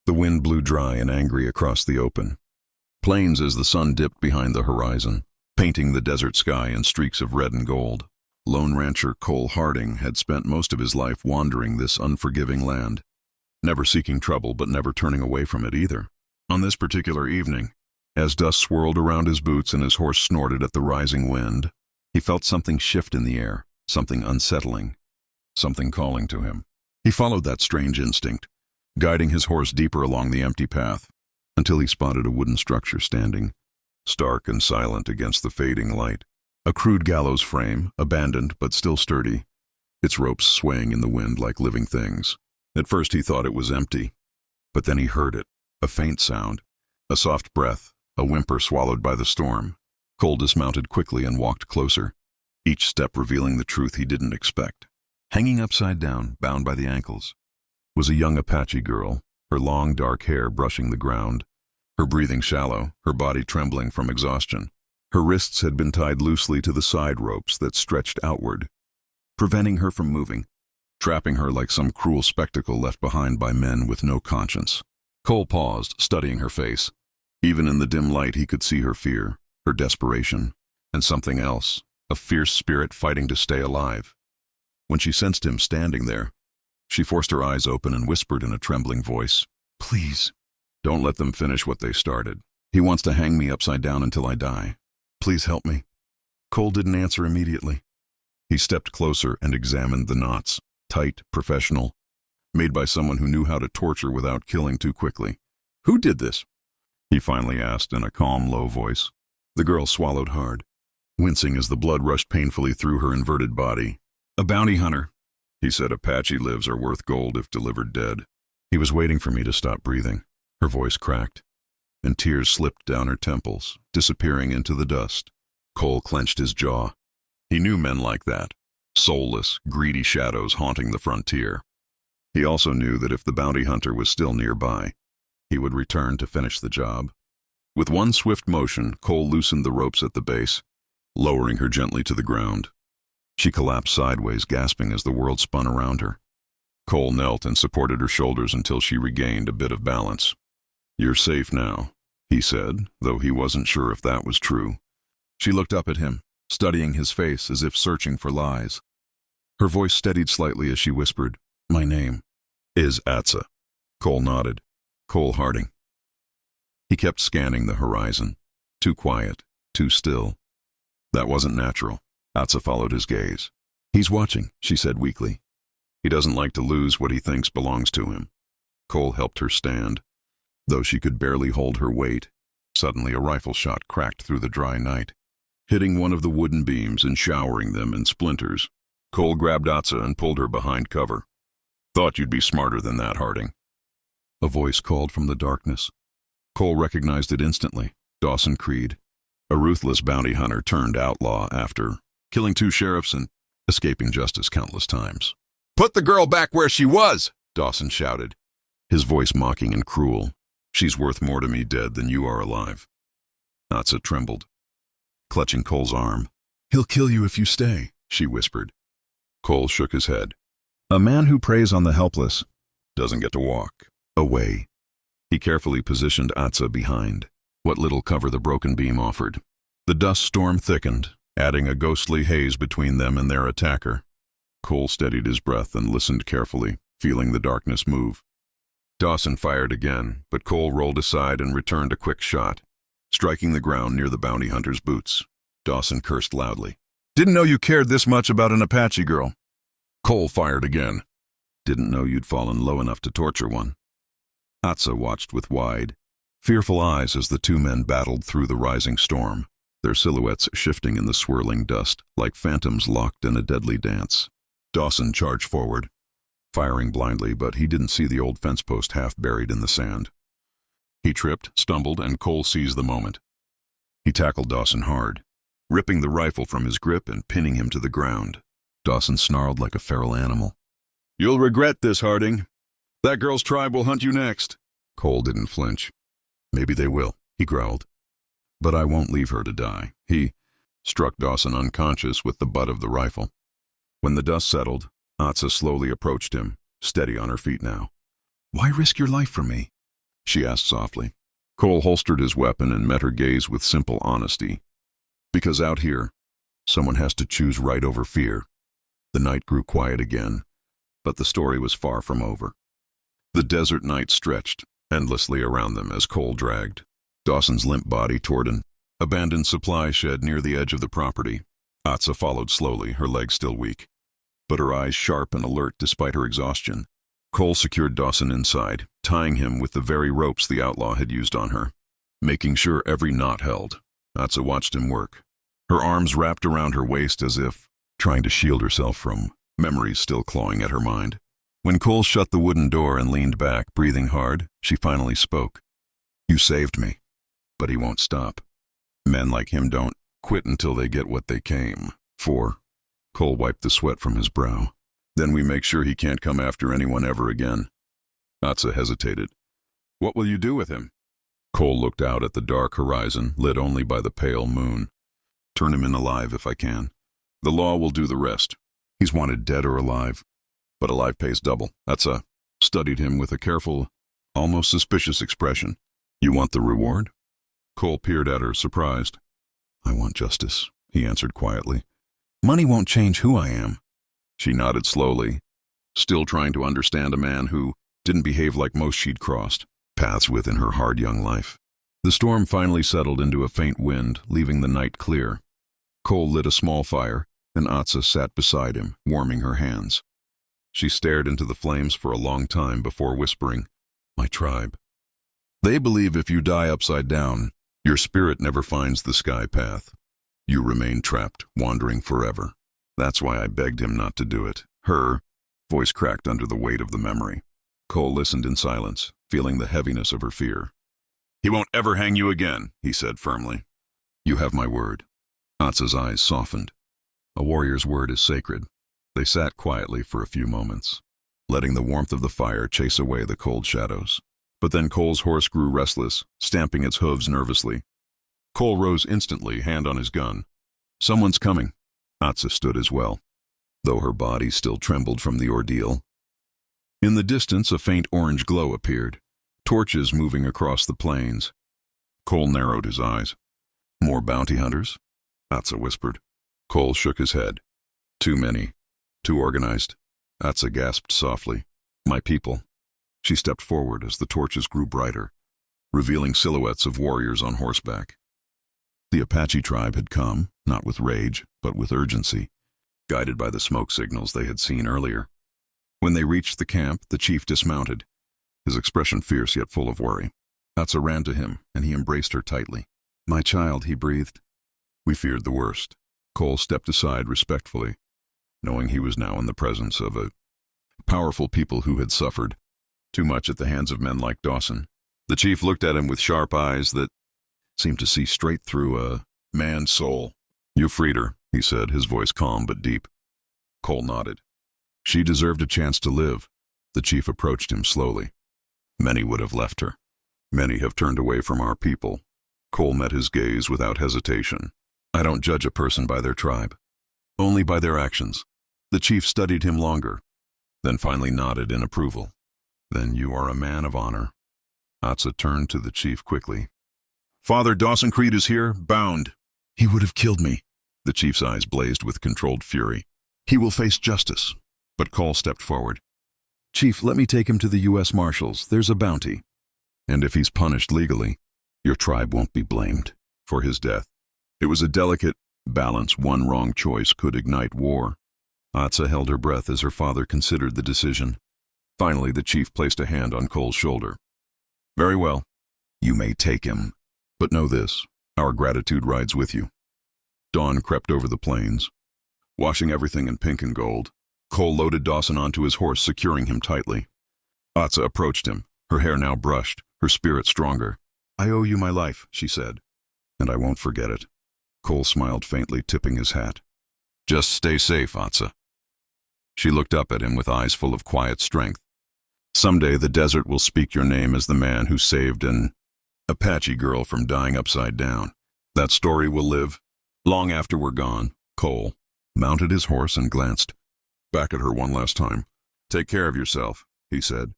The wind blew dry and angry across the open plains as the sun dipped behind the horizon, painting the desert sky in streaks of red and gold. Lone rancher Cole Harding had spent most of his life wandering this unforgiving land, never seeking trouble but never turning away from it either. On this particular evening, as dust swirled around his boots and his horse snorted at the rising wind, he felt something shift in the air, something unsettling, something calling to him. He followed that strange instinct, guiding his horse deeper along the empty path, until he spotted a wooden structure standing, stark and silent against the fading light. A crude gallows frame, abandoned but still sturdy, its ropes swaying in the wind like living things. At first he thought it was empty, but then he heard it, a faint sound, a soft breath, a whimper swallowed by the storm. Cole dismounted quickly and walked closer, each step revealing the truth he didn't expect. Hanging upside down, bound by the ankles, was a young Apache girl, her long dark hair brushing the ground, her breathing shallow, her body trembling from exhaustion. Her wrists had been tied loosely to the side ropes that stretched outward, preventing her from moving, trapping her like some cruel spectacle left behind by men with no conscience. Cole paused, studying her face. Even in the dim light he could see her fear, her desperation, and something else, a fierce spirit fighting to stay alive. When she sensed him standing there, she forced her eyes open and whispered in a trembling voice, "Please, don't let them finish what they started. He wants to hang me upside down until I die. Please help me." Cole didn't answer immediately. He stepped closer and examined the knots, tight, professional, made by someone who knew how to torture without killing too quickly. "Who did this?" he finally asked in a calm, low voice. The girl swallowed hard, wincing as the blood rushed painfully through her inverted body. "A bounty hunter," he said. "Apache lives are worth gold if delivered dead." He was waiting for me to stop breathing. Her voice cracked, and tears slipped down her temples, disappearing into the dust. Cole clenched his jaw. He knew men like that, soulless, greedy shadows haunting the frontier. He also knew that if the bounty hunter was still nearby, he would return to finish the job. With one swift motion, Cole loosened the ropes at the base, lowering her gently to the ground. She collapsed sideways, gasping as the world spun around her. Cole knelt and supported her shoulders until she regained a bit of balance. "You're safe now," he said, though he wasn't sure if that was true. She looked up at him, studying his face as if searching for lies. Her voice steadied slightly as she whispered, "My name is Atsa." Cole nodded. "Cole Harding." He kept scanning the horizon. Too quiet, too still. That wasn't natural. Atsa followed his gaze. "He's watching," she said weakly. "He doesn't like to lose what he thinks belongs to him." Cole helped her stand. Though she could barely hold her weight, suddenly a rifle shot cracked through the dry night, hitting one of the wooden beams and showering them in splinters. Cole grabbed Atsa and pulled her behind cover. "Thought you'd be smarter than that, Harding." A voice called from the darkness. Cole recognized it instantly. Dawson Creed, a ruthless bounty hunter turned outlaw after killing 2 sheriffs and escaping justice countless times. "Put the girl back where she was!" Dawson shouted, his voice mocking and cruel. "She's worth more to me dead than you are alive." Atsa trembled, clutching Cole's arm. "He'll kill you if you stay," she whispered. Cole shook his head. "A man who preys on the helpless doesn't get to walk away." He carefully positioned Atsa behind what little cover the broken beam offered. The dust storm thickened, adding a ghostly haze between them and their attacker. Cole steadied his breath and listened carefully, feeling the darkness move. Dawson fired again, but Cole rolled aside and returned a quick shot, striking the ground near the bounty hunter's boots. Dawson cursed loudly. "Didn't know you cared this much about an Apache girl." Cole fired again. "Didn't know you'd fallen low enough to torture one." Atsa watched with wide, fearful eyes as the 2 men battled through the rising storm, their silhouettes shifting in the swirling dust like phantoms locked in a deadly dance. Dawson charged forward, firing blindly, but he didn't see the old fence post half buried in the sand. He tripped, stumbled, and Cole seized the moment. He tackled Dawson hard, ripping the rifle from his grip and pinning him to the ground. Dawson snarled like a feral animal. "You'll regret this, Harding. That girl's tribe will hunt you next." Cole didn't flinch. "Maybe they will," he growled. "But I won't leave her to die." He struck Dawson unconscious with the butt of the rifle. When the dust settled, Atsa slowly approached him, steady on her feet now. "Why risk your life for me?" she asked softly. Cole holstered his weapon and met her gaze with simple honesty. Because out here, someone has to choose right over fear. The night grew quiet again, but the story was far from over. The desert night stretched endlessly around them as Cole dragged Dawson's limp body toward an abandoned supply shed near the edge of the property. Atsa followed slowly, her legs still weak, but her eyes sharp and alert despite her exhaustion. Cole secured Dawson inside, tying him with the very ropes the outlaw had used on her, making sure every knot held. Atsa watched him work, her arms wrapped around her waist as if trying to shield herself from memories still clawing at her mind. When Cole shut the wooden door and leaned back, breathing hard, she finally spoke. "You saved me, but he won't stop. Men like him don't quit until they get what they came for." Cole wiped the sweat from his brow. "Then we make sure he can't come after anyone ever again." Atsa hesitated. "What will you do with him?" Cole looked out at the dark horizon, lit only by the pale moon. "Turn him in alive if I can. The law will do the rest. He's wanted dead or alive, but alive pays double." Atsa studied him with a careful, almost suspicious expression. "You want the reward?" Cole peered at her, surprised. "I want justice," he answered quietly. "Money won't change who I am." She nodded slowly, still trying to understand a man who didn't behave like most she'd crossed paths with in her hard young life. The storm finally settled into a faint wind, leaving the night clear. Cole lit a small fire, and Atsa sat beside him, warming her hands. She stared into the flames for a long time before whispering, "My tribe. They believe if you die upside down, your spirit never finds the sky path. You remain trapped, wandering forever. That's why I begged him not to do it." Her voice cracked under the weight of the memory. Cole listened in silence, feeling the heaviness of her fear. "He won't ever hang you again," he said firmly. "You have my word." Atsa's eyes softened. A warrior's word is sacred. They sat quietly for a few moments, letting the warmth of the fire chase away the cold shadows. But then Cole's horse grew restless, stamping its hooves nervously. Cole rose instantly, hand on his gun. "Someone's coming." Atsa stood as well, though her body still trembled from the ordeal. In the distance, a faint orange glow appeared, torches moving across the plains. Cole narrowed his eyes. "More bounty hunters?" Atsa whispered. Cole shook his head. "Too many. Too organized." Atsa gasped softly. "My people." She stepped forward as the torches grew brighter, revealing silhouettes of warriors on horseback. The Apache tribe had come, not with rage, but with urgency, guided by the smoke signals they had seen earlier. When they reached the camp, the chief dismounted, his expression fierce yet full of worry. Atsa ran to him, and he embraced her tightly. "My child," he breathed. "We feared the worst." Cole stepped aside respectfully, knowing he was now in the presence of a powerful people who had suffered too much at the hands of men like Dawson. The chief looked at him with sharp eyes that seemed to see straight through a man's soul. "You freed her," he said, his voice calm but deep. Cole nodded. "She deserved a chance to live." The chief approached him slowly. "Many would have left her. Many have turned away from our people." Cole met his gaze without hesitation. "I don't judge a person by their tribe, only by their actions." The chief studied him longer, then finally nodded in approval. "Then you are a man of honor." Atsa turned to the chief quickly. "Father Dawson Creed is here, bound." "He would have killed me." The chief's eyes blazed with controlled fury. "He will face justice." But Cole stepped forward. "Chief, let me take him to the U.S. Marshals. There's a bounty. And if he's punished legally, your tribe won't be blamed for his death." It was a delicate balance. One wrong choice could ignite war. Atsa held her breath as her father considered the decision. Finally, the chief placed a hand on Cole's shoulder. "Very well. You may take him. But know this, our gratitude rides with you." Dawn crept over the plains, washing everything in pink and gold. Cole loaded Dawson onto his horse, securing him tightly. Atsa approached him, her hair now brushed, her spirit stronger. "I owe you my life," she said, "and I won't forget it." Cole smiled faintly, tipping his hat. "Just stay safe, Atsa." She looked up at him with eyes full of quiet strength. "Someday the desert will speak your name as the man who saved an Apache girl from dying upside down. That story will live long after we're gone." Cole mounted his horse and glanced back at her one last time. "Take care of yourself," he said.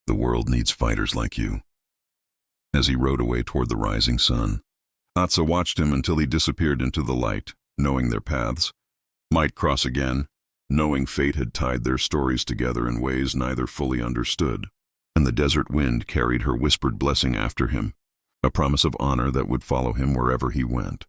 "The world needs fighters like you." as he rode away toward the rising sun. Atsa watched him until he disappeared into the light, knowing their paths might cross again, knowing fate had tied their stories together in ways neither fully understood. And the desert wind carried her whispered blessing after him, a promise of honor that would follow him wherever he went.